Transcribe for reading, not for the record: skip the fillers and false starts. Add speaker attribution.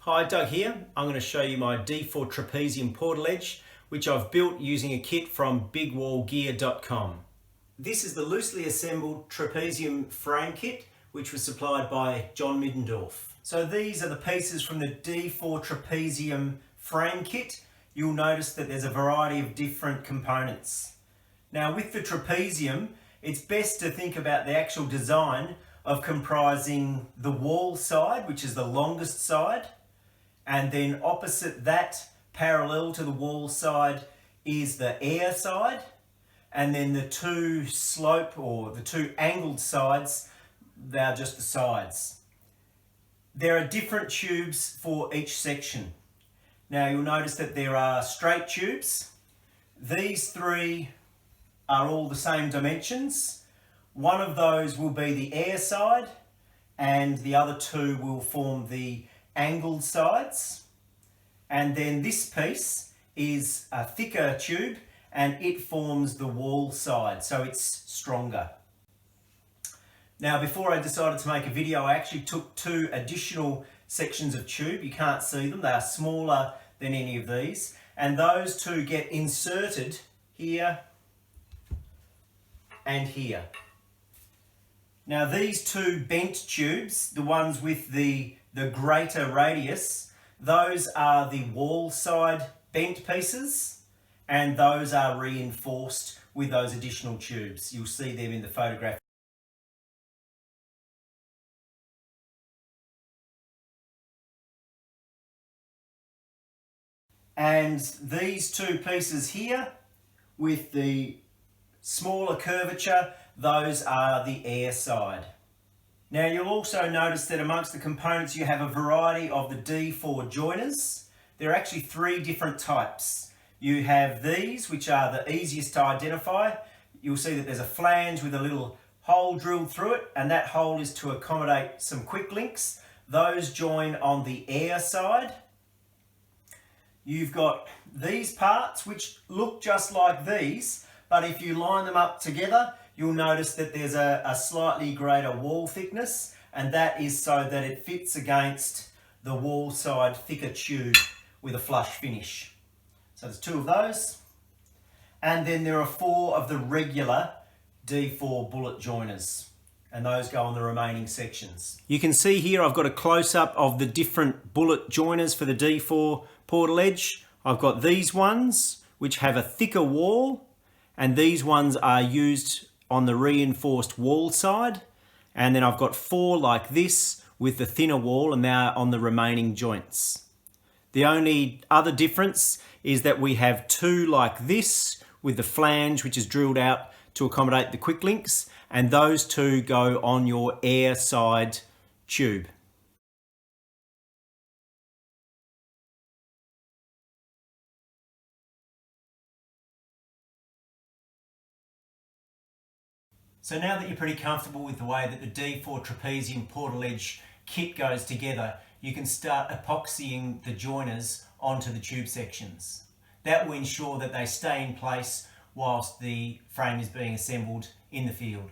Speaker 1: Hi, Doug here. I'm going to show you my D4 Trapezium Portaledge, which I've built using a kit from bigwallgear.com. This is the loosely assembled Trapezium frame kit, which was supplied by John Middendorf. So these are the pieces from the D4 Trapezium frame kit. You'll notice that there's a variety of different components. Now with the Trapezium, it's best to think about the actual design of comprising the wall side, which is the longest side, and then opposite that, parallel to the wall side, is the air side, and then the two slope or the two angled sides, they're just the sides. There are different tubes for each section. Now you'll notice that there are straight tubes. These three are all the same dimensions. One of those will be the air side and the other two will form the angled sides. And then this piece is a thicker tube and it forms the wall side, so it's stronger. Now before I decided to make a video, I actually took two additional sections of tube. You can't see them, they are smaller than any of these, and those two get inserted here and here. Now these two bent tubes, the ones with the greater radius, those are the wall side bent pieces, and those are reinforced with those additional tubes. You'll see them in the photograph. And these two pieces here with the smaller curvature, those are the air side. Now you'll also notice that amongst the components you have a variety of the D4 joiners. There are actually three different types. You have these, which are the easiest to identify. You'll see that there's a flange with a little hole drilled through it, and that hole is to accommodate some quick links. Those join on the air side. You've got these parts which look just like these, but if you line them up together, you'll notice that there's a slightly greater wall thickness, and that is so that it fits against the wall side thicker tube with a flush finish. So there's two of those. And then there are four of the regular D4 bullet joiners, and those go on the remaining sections. You can see here I've got a close-up of the different bullet joiners for the D4 Portaledge. I've got these ones which have a thicker wall, and these ones are used on the reinforced wall side, and then I've got four like this with the thinner wall, and they're on the remaining joints. The only other difference is that we have two like this with the flange which is drilled out to accommodate the quick links, and those two go on your air side tube. So now that you're pretty comfortable with the way that the D4 Trapezium Portaledge kit goes together, you can start epoxying the joiners onto the tube sections. That will ensure that they stay in place whilst the frame is being assembled in the field.